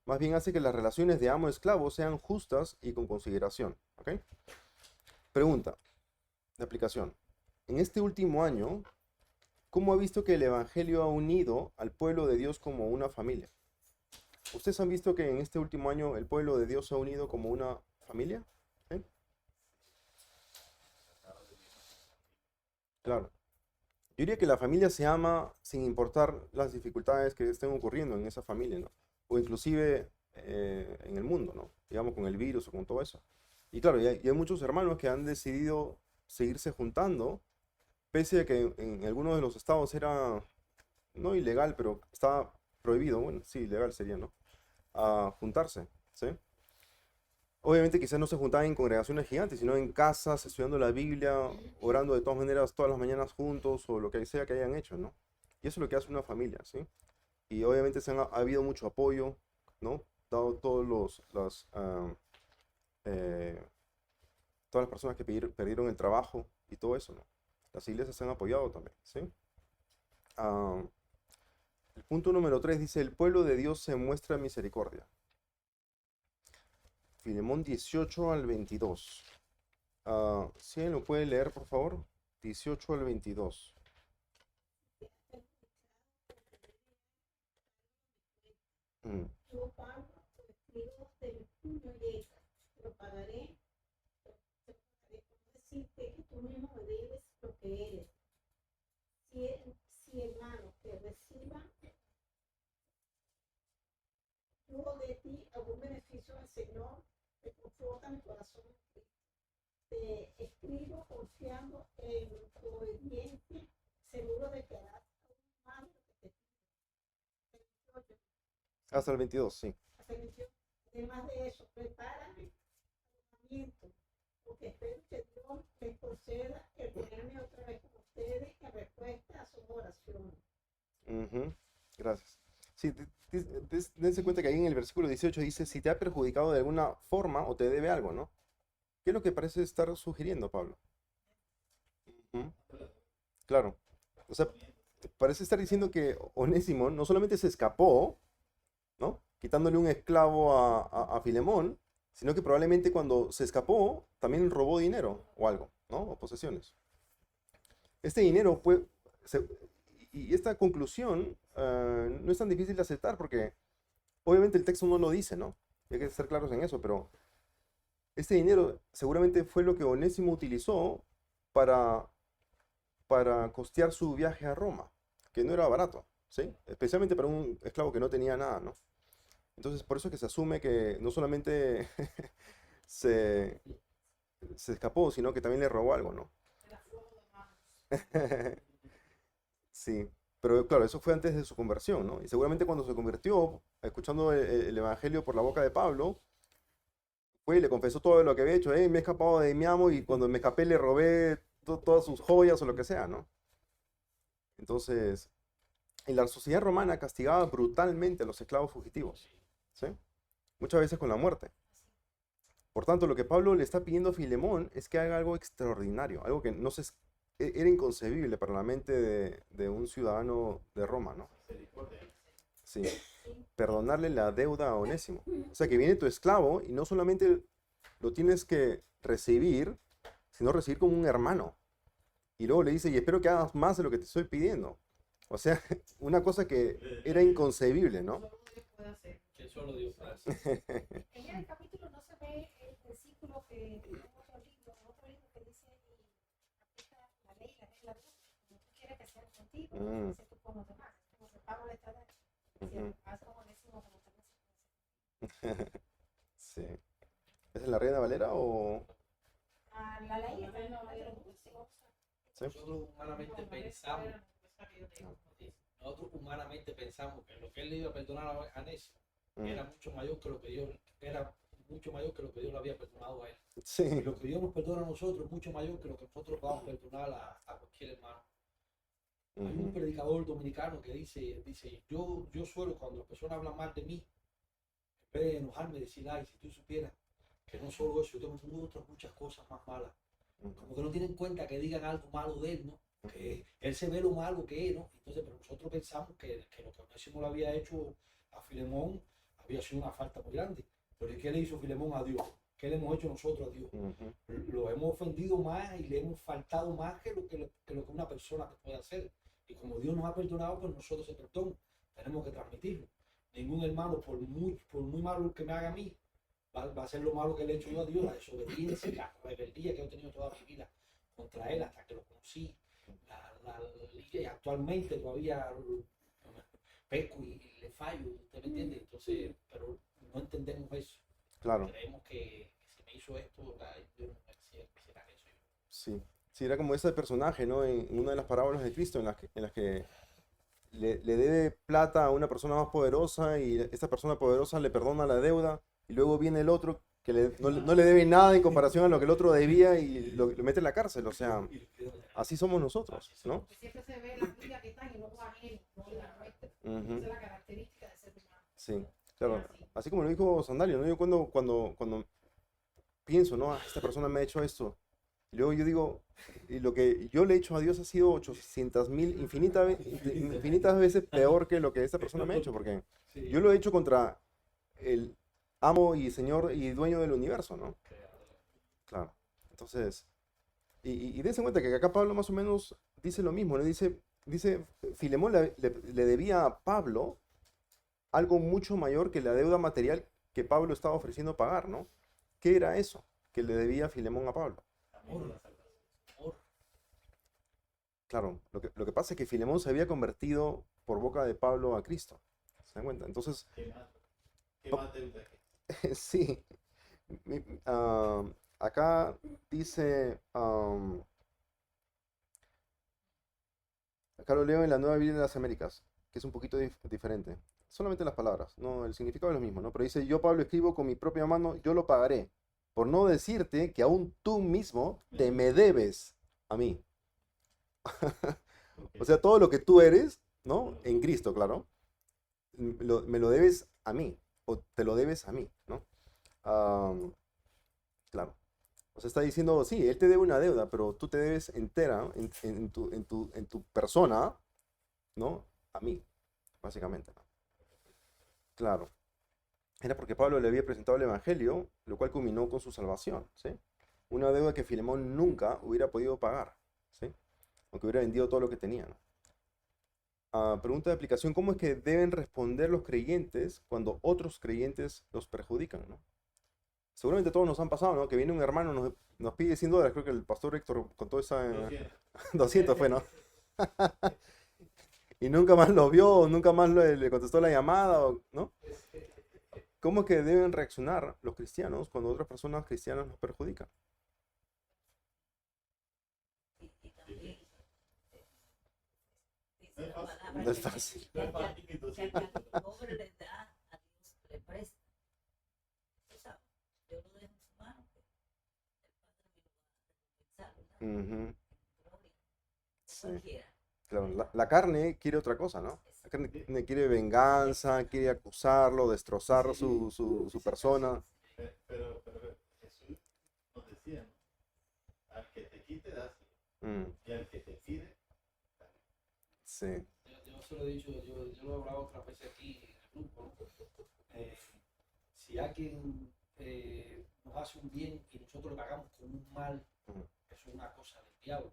Más bien hace que las relaciones de amo-esclavo sean justas y con consideración, ¿ok? Pregunta de aplicación. En este último año, ¿cómo ha visto que el Evangelio ha unido al pueblo de Dios como una familia? ¿Ustedes han visto que en este último año el pueblo de Dios se ha unido como una familia? ¿Sí? Claro. Yo diría que la familia se ama sin importar las dificultades que estén ocurriendo en esa familia, ¿no? O inclusive en el mundo, ¿no? Digamos con el virus o con todo eso. Y claro, y hay muchos hermanos que han decidido seguirse juntando, pese a que en algunos de los estados era, no ilegal, pero estaba prohibido, bueno, sí, ilegal sería, ¿no? A juntarse, ¿sí? Obviamente quizás no se juntaban en congregaciones gigantes, sino en casas, estudiando la Biblia, orando de todas maneras todas las mañanas juntos o lo que sea que hayan hecho, ¿no? Y eso es lo que hace una familia, ¿sí? Y obviamente ha habido mucho apoyo, ¿no? Dado eh, todas las personas que perdieron el trabajo y todo eso, ¿no? Las iglesias se han apoyado también, ¿sí? Ah, el punto número 3 dice, el pueblo de Dios se muestra misericordia. Filemón 18 al 22. ¿Sí lo puede leer, por favor? 18 al 22. Mm, Yo pago, te escribo de mi puño y letra, te lo pagaré, por decirte que tú mismo me debes lo que eres. Si hermano te reciba yo de ti algún beneficio al Señor, me conforta mi corazón. Te escribo confiando en tu obediencia, seguro de que harás aún más de lo que te pido. hasta el 22, sí. Además de eso, prepárame alojamiento, porque espero que Dios les conceda el ponerme otra vez con ustedes en respuesta a sus oraciones. Ujú, gracias. Sí, dense cuenta que ahí en el versículo 18 dice, si te ha perjudicado de alguna forma o te debe algo, ¿no? ¿Qué es lo que parece estar sugiriendo, Pablo? Ujú, claro. O sea, parece estar diciendo que Onésimo no solamente se escapó, ¿no? Quitándole un esclavo a Filemón, sino que probablemente cuando se escapó también robó dinero o algo, ¿no? O posesiones. Este dinero y esta conclusión no es tan difícil de aceptar porque obviamente el texto no lo dice, ¿no? Hay que ser claros en eso, pero este dinero seguramente fue lo que Onésimo utilizó para, para costear su viaje a Roma, que no era barato, ¿sí? Especialmente para un esclavo que no tenía nada, ¿no? Entonces, por eso es que se asume que no solamente se, se escapó, sino que también le robó algo, ¿no? Sí, pero claro, eso fue antes de su conversión, ¿no? Y seguramente cuando se convirtió, escuchando el evangelio por la boca de Pablo, fue y le confesó todo lo que había hecho. Me he escapado de mi amo y cuando me escapé le robé todas sus joyas o lo que sea, ¿no? Entonces, y la sociedad romana castigaba brutalmente a los esclavos fugitivos, ¿sí? Muchas veces con la muerte. Por tanto, lo que Pablo le está pidiendo a Filemón es que haga algo extraordinario, algo que no se, era inconcebible para la mente de un ciudadano de Roma, ¿no? Sí, perdonarle la deuda a Onésimo. O sea, que viene tu esclavo y no solamente lo tienes que recibir, sino recibir como un hermano. Y luego le dice, y espero que hagas más de lo que te estoy pidiendo. O sea, una cosa que era inconcebible, ¿no? Solo Dios puede hacer. Que solo Dios puede hacer. En el capítulo no se ve el versículo que en otro libro que dice y aplica la ley, la regla de Dios, como tú quieres que sea contigo, Mm. sé tú con los demás. Como que Pablo le está Ujú. diciendo, haz como decimos como también Sí. ¿Esa es la Reina Valera o...? la ley está en No, la no, ley. Sí. Nosotros humanamente pensamos, que lo que él le iba a perdonar a Necio Mm. era mucho mayor que lo que Dios le había perdonado a él. Y Sí. lo que Dios nos perdona a nosotros es mucho mayor que lo que nosotros vamos a perdonar a cualquier hermano. Hay un Ujú. predicador dominicano que dice, yo suelo cuando las personas hablan mal de mí, en vez de enojarme, decir, ay, si tú supieras que no solo eso, yo tengo otras muchas cosas más malas. Como que no tienen en cuenta que digan algo malo de él, ¿no? Que él se ve lo malo que es, ¿no? Entonces, pero nosotros pensamos que lo que Onésimo le había hecho a Filemón había sido una falta muy grande. Pero ¿y qué le hizo Filemón a Dios? ¿Qué le hemos hecho nosotros a Dios? Ujú. Lo hemos ofendido más y le hemos faltado más que lo que una persona te puede hacer. Y como Dios nos ha perdonado, pues nosotros ese perdón tenemos que transmitirlo. Ningún hermano, por muy malo que me haga a mí, va a ser lo malo que le he hecho yo a Dios, la desobediencia, la rebeldía que he tenido toda mi vida contra él hasta que lo conocí. Y actualmente todavía peco y le fallo, ¿usted me entiende? Entonces, pero no entendemos eso. Claro. Creemos que si me hizo esto, yo no quisiera eso. Sí. Sí, era como ese personaje, ¿no? En una de las parábolas de Cristo en las que le debe plata a una persona más poderosa y esta persona poderosa le perdona la deuda y luego viene el otro que no le debe nada en comparación a lo que el otro debía y lo mete en la cárcel. O sea, así somos nosotros, ¿no? Que siempre se ve la vida que está en el ojo ajeno, no en la nuestra. Ujú. Esa es la característica de ser humano. Sí, claro. Así. Así como lo dijo Sandalio, ¿no? Yo cuando pienso, ¿no? Esta persona me ha hecho esto. Y luego yo digo, y lo que yo le he hecho a Dios ha sido 800.000, infinitas veces peor que lo que esta persona me ha hecho, porque yo lo he hecho contra el amo y señor y dueño del universo, ¿no? Claro. Entonces, y dense cuenta que acá Pablo más o menos dice lo mismo, ¿no? Dice Filemón le debía a Pablo algo mucho mayor que la deuda material que Pablo estaba ofreciendo pagar, ¿no? ¿Qué era eso que le debía Filemón a Pablo? Amor. Claro, lo que pasa es que Filemón se había convertido por boca de Pablo a Cristo. ¿Se dan cuenta? Entonces, ¿Qué más deuda? sí. Acá dice, acá lo leo en la Nueva Biblia de las Américas, que es un poquito diferente. Solamente las palabras, no, el significado es lo mismo, ¿no? Pero dice, yo Pablo escribo con mi propia mano, yo lo pagaré, por no decirte que aún tú mismo te me debes a mí. O sea, todo lo que tú eres, ¿no? En Cristo, claro, me lo debes a mí, o te lo debes a mí, ¿no? Am, claro. O sea, está diciendo, sí, él te debe una deuda, pero tú te debes entera en tu persona, ¿no? A mí, básicamente, ¿no? Claro. Era porque Pablo le había presentado el Evangelio, lo cual culminó con su salvación, ¿sí? Una deuda que Filemón nunca hubiera podido pagar, ¿sí? Aunque hubiera vendido todo lo que tenía, ¿no? Pregunta de aplicación, ¿cómo es que deben responder los creyentes cuando otros creyentes los perjudican, ¿no? Seguramente todos nos han pasado, ¿no? Que viene un hermano, nos pide $100, creo que el pastor Héctor contó esa... 200 fue, ¿no? Y nunca más lo vio, nunca más le contestó la llamada, ¿no? ¿Cómo es que deben reaccionar los cristianos cuando otras personas cristianas nos perjudican? Y también dice la fácil. palabra. No es fácil. No es fácil, Que entonces, al que pobre le da, a Dios le presta. Tú sabes, yo lo dejo en su mano, que el Padre me lo va a recompensar, ¿verdad? Ujú, Gloria. sí. Como quiera. Claro, la carne quiere otra cosa, ¿no? La carne quiere venganza, quiere acusarlo, destrozar su persona. pero Jesús nos decía, ¿no? Al que te quite, dáselo. Mm, Y al que te pide, sí, Yo se lo he dicho, yo lo he hablado otras veces aquí en el grupo, ¿no? Si alguien nos hace un bien y nosotros le pagamos con un mal, Ujú. eso es una cosa del diablo.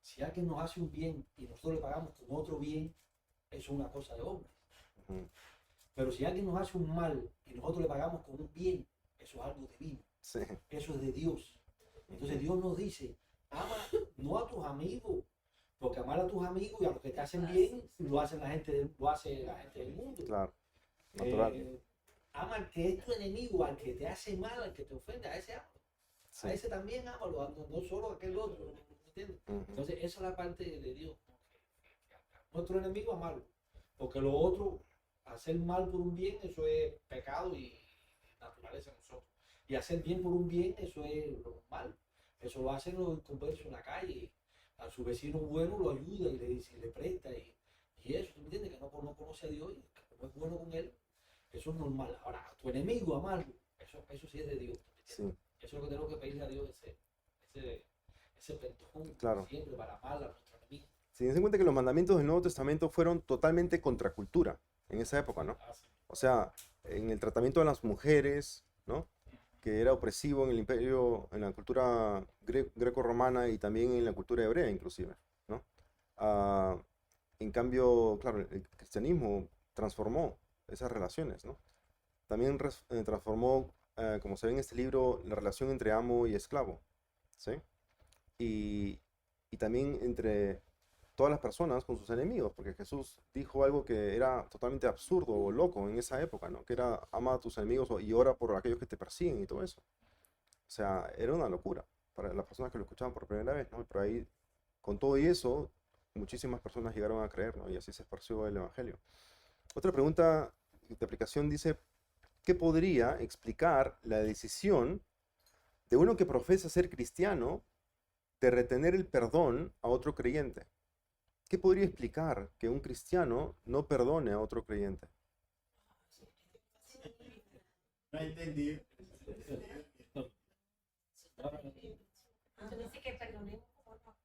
Si alguien nos hace un bien y nosotros le pagamos con otro bien, eso es una cosa de hombre. ujú, Pero si alguien nos hace un mal y nosotros le pagamos con un bien, eso es algo divino, sí, eso es de Dios. Entonces Dios nos dice, ama no a tus amigos, porque amar a tus amigos y a los que te hacen bien lo hace la gente del mundo. claro, natural. Ama al que es tu enemigo, al que te hace mal, al que te ofende, a ese ama. Sí, A ese también ámalo, no solo a aquel otro, ¿me entiendes? ujú, Entonces esa es la parte de Dios, ¿no? Nuestro enemigo amarlo, porque lo otro, hacer mal por un bien, eso es pecado y naturaleza de nosotros. Y hacer bien por un bien, eso es lo normal. Eso lo hacen los conversos en la calle. A su vecino bueno lo ayuda y le dice, le presta y eso, ¿tú me entiendes? Que no conoce a Dios y que no es bueno con él, eso es normal. Ahora, a tu enemigo amarlo, eso sí es de Dios, ¿tú me entiendes? sí, Eso es lo que tenemos que pedirle a Dios, ese perdón Claro. siempre para amar a nuestro enemigo. sí, ten en cuenta que los mandamientos del Nuevo Testamento fueron totalmente contracultura en esa época, ¿no? O sea, en el tratamiento de las mujeres, ¿no? Que era opresivo en el imperio, en la cultura greco-romana y también en la cultura hebrea inclusive, ¿no? Ah, en cambio, claro, el cristianismo transformó esas relaciones, ¿no? También transformó, como se ve en este libro, la relación entre amo y esclavo, ¿sí? Y, y también entre todas las personas con sus enemigos, porque Jesús dijo algo que era totalmente absurdo o loco en esa época, ¿no? Que era ama a tus enemigos y ora por aquellos que te persiguen y todo eso. O sea, era una locura para las personas que lo escuchaban por primera vez, ¿no? Y por ahí, con todo y eso, muchísimas personas llegaron a creer, ¿no? Y así se esparció el evangelio. Otra pregunta de aplicación dice, ¿qué podría explicar la decisión de uno que profesa ser cristiano de retener el perdón a otro creyente? ¿Qué podría explicar que un cristiano no perdone a otro creyente? no entendí. Entonces dice que perdonemos como no.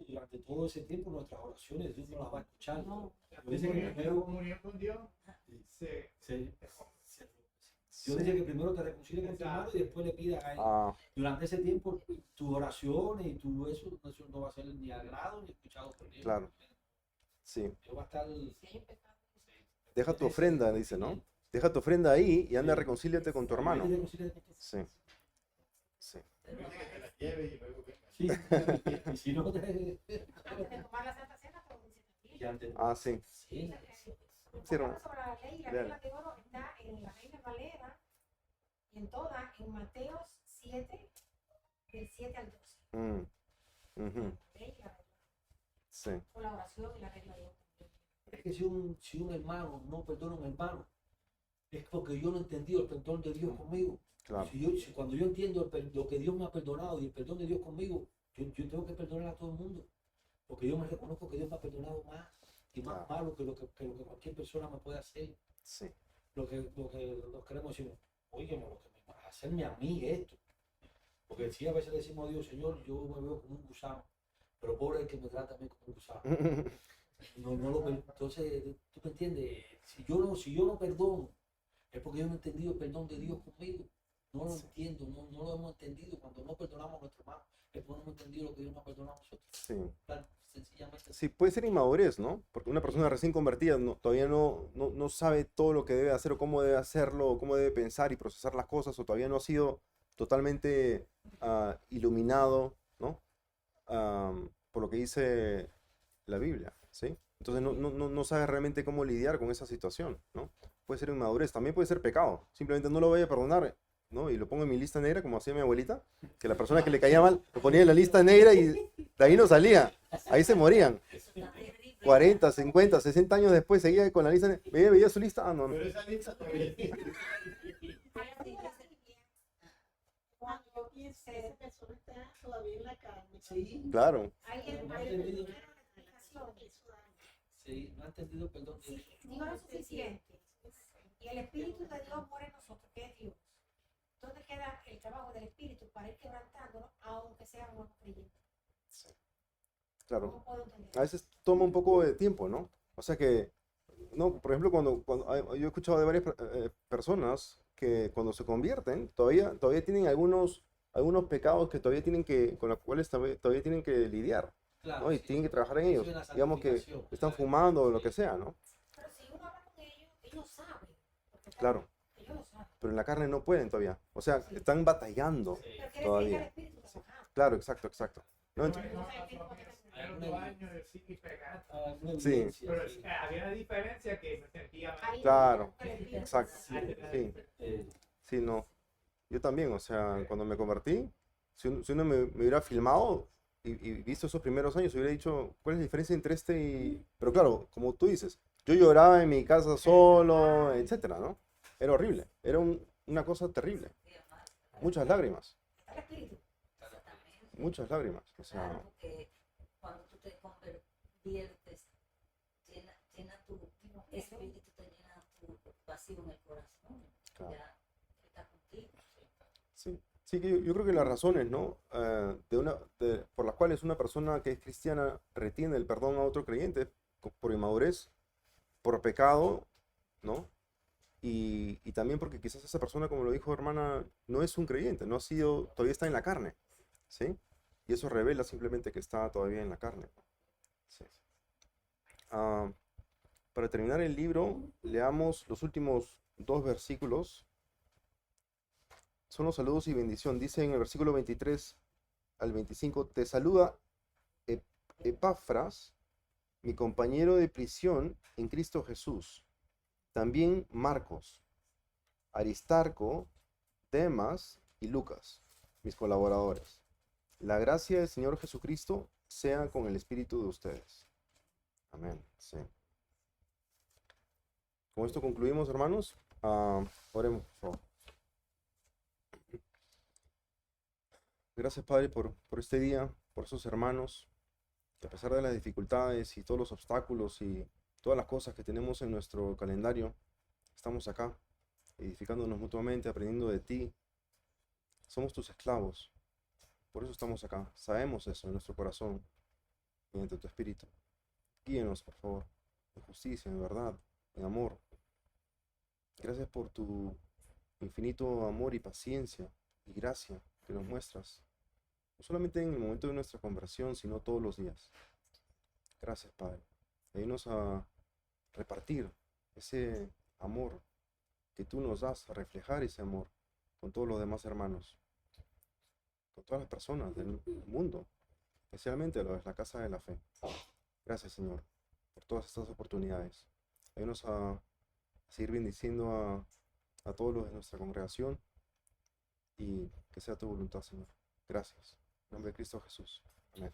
Durante todo ese tiempo nuestras oraciones Dios no las va a escuchar. No. Dice que La primero, comunión con Dios se Dios dice que primero te reconcilies con tu hermano y después le pidas a él. Ah, Durante ese tiempo tus oraciones y todo eso no va a ser ni agrado ni escuchado por Dios. Claro. sí. Dios va a estar. Si hay pecado, Deja tu ofrenda, dice, ¿no? Deja tu ofrenda ahí y anda, reconcíliate con tu hermano. Sí. Sí. permite que te la lleve y luego venga. Sí. Y si no te. antes de tomar la Santa Cena, como dice Y también. antes. Ah, sí. Sí. Sí, Hablando sobre la ley, la Real. regla de oro está en la Reina Valera y en toda, en Mateos 7, del 7 al 12. Ujú, La ley y la regla. sí. Con la oración y la regla de oro. Es que si un hermano no perdona a un hermano, es porque yo no he entendido el perdón de Dios conmigo. Claro. Cuando yo entiendo lo que Dios me ha perdonado y el perdón de Dios conmigo, yo tengo que perdonar a todo el mundo. Porque yo me reconozco que Dios me ha perdonado más y más Claro. malo que lo que cualquier persona me puede hacer. Sí. Lo que queremos decir, oye, lo que me va a hacerme a mí esto. Porque sí, a veces le decimos a Dios, Señor, yo me veo como un gusano, pero pobre el que me trata a mí como un gusano. Entonces, tú me entiendes, si yo no perdono, es porque yo no he entendido el perdón de Dios conmigo. No lo entiendo, no lo hemos entendido. Cuando no perdonamos a nuestro hermano, es porque no hemos entendido lo que Dios nos ha perdonado a nosotros. Sí. Tan sencillamente. Sí, puede ser inmadurez, ¿no? Porque una persona recién convertida todavía no sabe todo lo que debe hacer o cómo debe hacerlo, o cómo debe pensar y procesar las cosas, o todavía no ha sido totalmente iluminado, ¿no? Por lo que dice la Biblia, ¿sí? Entonces no sabe realmente cómo lidiar con esa situación, ¿no? Puede ser inmadurez, también puede ser pecado. Simplemente no lo voy a perdonar, ¿no? Y lo pongo en mi lista negra, como hacía mi abuelita, que la persona que le caía mal lo ponía en la lista negra y de ahí no salía. Ahí se morían. Eso está terrible. 40, 50, 60 años después seguía con la lista. Veía su lista. Ah, no, no. Pero esa lista todavía Cuando yo pienso que esa persona está todavía en la carne. Sí, Claro, Hay No hay he entendido. primero la explicación. sí, no ha entendido, perdón. Si Dios es suficiente y el Espíritu de Dios mora en nosotros, que es Dios, ¿dónde queda el trabajo del Espíritu para ir quebrantándolo, aunque sea un creyente? claro. No puedo entender. A veces toma un poco de tiempo, ¿no? O sea que, no, por ejemplo, yo he escuchado de varias personas que cuando se convierten, todavía tienen algunos pecados que todavía tienen con los cuales todavía tienen que lidiar, Claro, ¿no? Y sí. tienen que trabajar en Eso ellos. es la Digamos que santificación, están ¿sabes? fumando o lo Sí. que sea, ¿no? Pero si uno habla con ellos, ellos saben. Porque Claro, ellos lo saben. pero en la carne no pueden todavía. O sea, están batallando. Sí. Pero quiere decir que Todavía. el Espíritu trabajando. Claro, exacto. ¿No? Hay Ent- una razón, Hay los una- años de seguir pegando. Alguna Sí. evidencia, Pero sí. había una diferencia que me sentía mal. Ahí Claro, el Espíritu exacto. trabaja. Sí, Eh, sí, no. Yo también, o sea, cuando me convertí, si uno me hubiera filmado y visto esos primeros años, hubiera dicho, ¿cuál es la diferencia entre este y...? Pero claro, como tú dices, yo lloraba en mi casa solo, etcétera, ¿no? Era horrible, era una cosa terrible. Muchas lágrimas, Está el Espíritu. Exactamente. muchas lágrimas. O sea, Claro, porque cuando tú te conviertes, llena tu espíritu, te llena tu vacío en el corazón. Claro. Ya está contigo. sí. Sí, que yo creo que las razones, ¿no? Por las cuales una persona que es cristiana retiene el perdón a otro creyente por inmadurez, por pecado, ¿no? Y también porque quizás esa persona, como lo dijo hermana, no es un creyente, no ha sido, todavía está en la carne, ¿sí? Y eso revela simplemente que está todavía en la carne. Sí. Ah, para terminar el libro, leamos los últimos 2 versículos. Son los saludos y bendición. Dice en el versículo 23 al 25, te saluda Epafras, mi compañero de prisión en Cristo Jesús. También Marcos, Aristarco, Demas y Lucas, mis colaboradores. La gracia del Señor Jesucristo sea con el espíritu de ustedes. Amén. Sí. Con esto concluimos, hermanos. Oremos, por favor. Gracias, Padre, por este día, por esos hermanos, que a pesar de las dificultades y todos los obstáculos y todas las cosas que tenemos en nuestro calendario, estamos acá, edificándonos mutuamente, aprendiendo de ti. Somos tus esclavos, por eso estamos acá. Sabemos eso en nuestro corazón, mediante tu Espíritu. Guíenos, por favor, en justicia, en verdad, en amor. Gracias por tu infinito amor y paciencia y gracia que nos muestras, no solamente en el momento de nuestra conversión, sino todos los días. Gracias, Padre. Ayúdanos a repartir ese amor que tú nos das, a reflejar ese amor con todos los demás hermanos, con todas las personas del mundo, especialmente los de la casa de la fe. Gracias, Señor, por todas estas oportunidades. Ayúdanos a seguir bendiciendo a todos los de nuestra congregación y que sea tu voluntad, Señor. Gracias. En nombre de Cristo Jesús. Amén.